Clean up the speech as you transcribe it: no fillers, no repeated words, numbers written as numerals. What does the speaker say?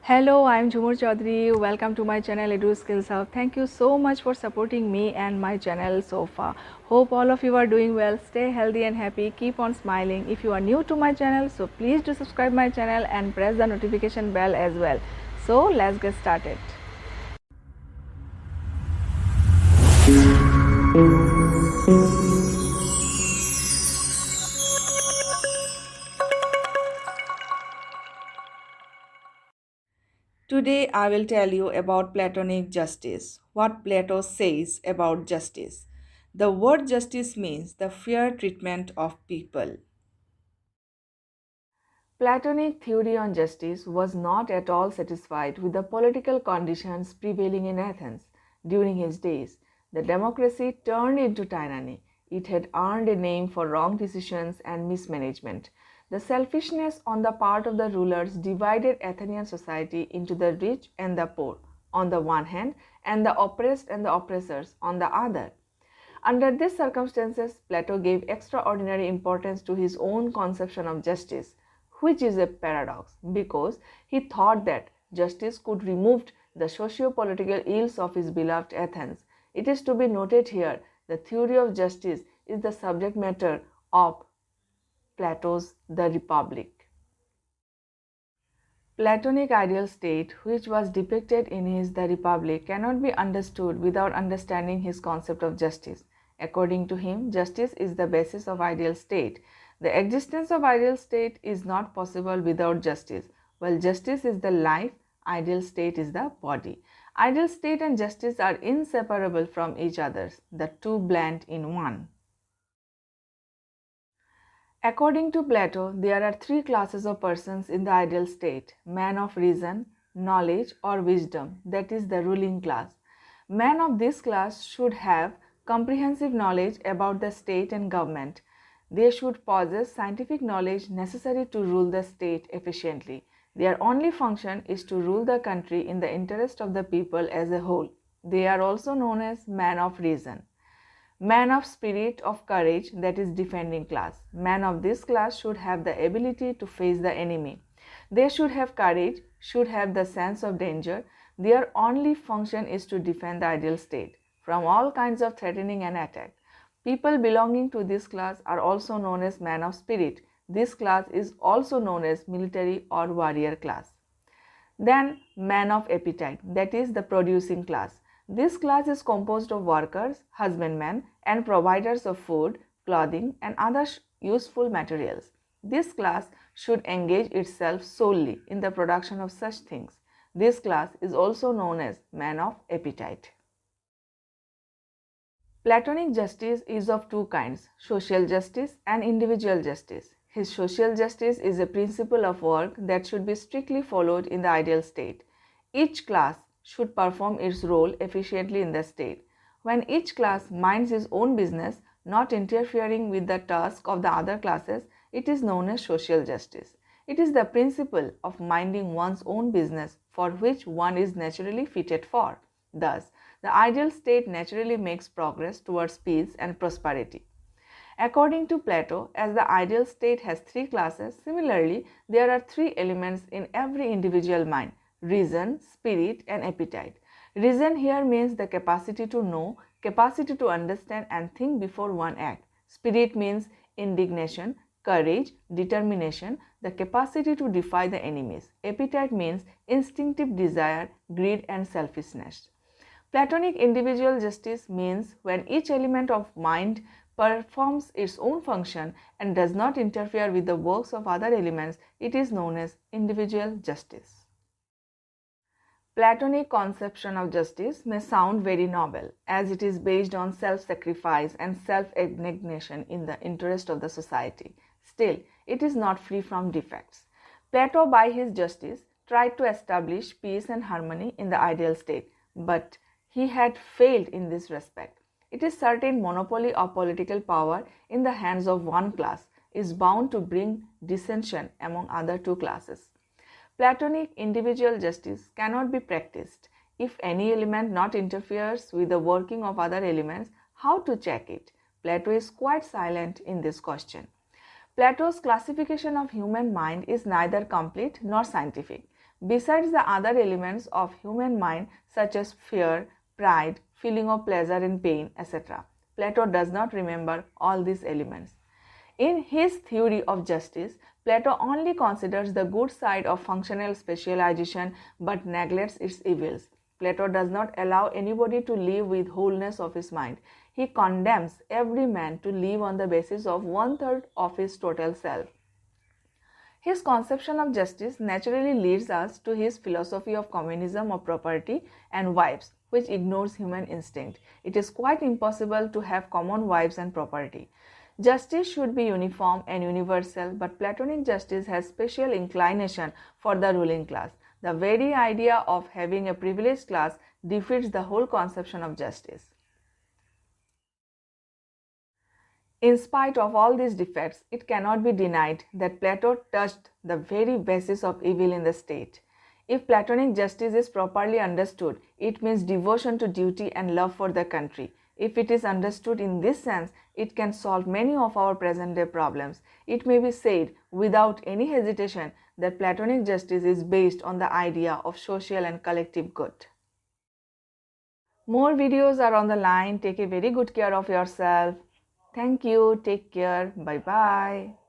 Hello, I'm Jhumur Chaudhary. Welcome to my channel Edu Skills Hub. Thank you so much for supporting me and my channel so far. Hope all of you are doing well. Stay healthy and happy. Keep on smiling. If you are new to my channel, so please do subscribe my channel and press the notification bell as well. So let's get started. Today I will tell you about Platonic justice, what Plato says about justice. The word justice means the fair treatment of people. Platonic theory on justice was not at all satisfied with the political conditions prevailing in Athens during his days. The democracy turned into tyranny. It had earned a name for wrong decisions and mismanagement. The selfishness on the part of the rulers divided Athenian society into the rich and the poor on the one hand and the oppressed and the oppressors on the other. Under these circumstances, Plato gave extraordinary importance to his own conception of justice, which is a paradox because he thought that justice could remove the socio-political ills of his beloved Athens. It is to be noted here the theory of justice is the subject matter of Plato's The Republic. Platonic ideal state, which was depicted in his The Republic, cannot be understood without understanding his concept of justice. According to him, justice is the basis of ideal state. The existence of ideal state is not possible without justice. While justice is the life, ideal state is the body. Ideal state and justice are inseparable from each other, the two blend in one. According to Plato, there are three classes of persons in the ideal state: man of reason, knowledge, or wisdom, that is the ruling class. Men of this class should have comprehensive knowledge about the state and government. They should possess scientific knowledge necessary to rule the state efficiently. Their only function is to rule the country in the interest of the people as a whole. They are also known as men of reason. Man of spirit of courage, that is defending class. Men of this class should have the ability to face the enemy. They should have courage, should have the sense of danger. Their only function is to defend the ideal state from all kinds of threatening and attack. People belonging to this class are also known as men of spirit. This class is also known as military or warrior class. Then man of appetite, that is the producing class. This class is composed of workers, husbandmen, and providers of food, clothing, and other useful materials. This class should engage itself solely in the production of such things. This class is also known as man of appetite. Platonic justice is of two kinds: social justice and individual justice. His social justice is a principle of work that should be strictly followed in the ideal state. Each class should perform its role efficiently in the state. When each class minds its own business, not interfering with the task of the other classes, it is known as social justice. It is the principle of minding one's own business for which one is naturally fitted for. Thus, the ideal state naturally makes progress towards peace and prosperity. According to Plato, as the ideal state has three classes, similarly, there are three elements in every individual mind: reason, spirit, and appetite. Reason here means the capacity to know, capacity to understand and think before one acts. Spirit means indignation, courage, determination, the capacity to defy the enemies. Appetite means instinctive desire, greed, and selfishness. Platonic individual justice means when each element of mind performs its own function and does not interfere with the works of other elements, it is known as individual justice. Platonic conception of justice may sound very noble, as it is based on self-sacrifice and self-abnegation in the interest of the society. Still, it is not free from defects. Plato, by his justice, tried to establish peace and harmony in the ideal state, but he had failed in this respect. It is certain monopoly of political power in the hands of one class is bound to bring dissension among other two classes. Platonic individual justice cannot be practiced if any element not interferes with the working of other elements. How to check it? Plato is quite silent in this question. Plato's classification of human mind is neither complete nor scientific. Besides the other elements of human mind such as fear, pride, feeling of pleasure and pain, etc., Plato does not remember all these elements. In his theory of justice, Plato only considers the good side of functional specialization but neglects its evils. Plato does not allow anybody to live with wholeness of his mind. He condemns every man to live on the basis of 1/3 of his total self. His conception of justice naturally leads us to his philosophy of communism of property and wives, which ignores human instinct. It is quite impossible to have common wives and property. Justice should be uniform and universal, but Platonic justice has special inclination for the ruling class. The very idea of having a privileged class defeats the whole conception of justice. In spite of all these defects, it cannot be denied that Plato touched the very basis of evil in the state. If Platonic justice is properly understood, it means devotion to duty and love for the country. If it is understood in this sense, it can solve many of our present-day problems. It may be said without any hesitation that Platonic justice is based on the idea of social and collective good. More videos are on the line. Take a very good care of yourself. Thank you. Take care. Bye-bye.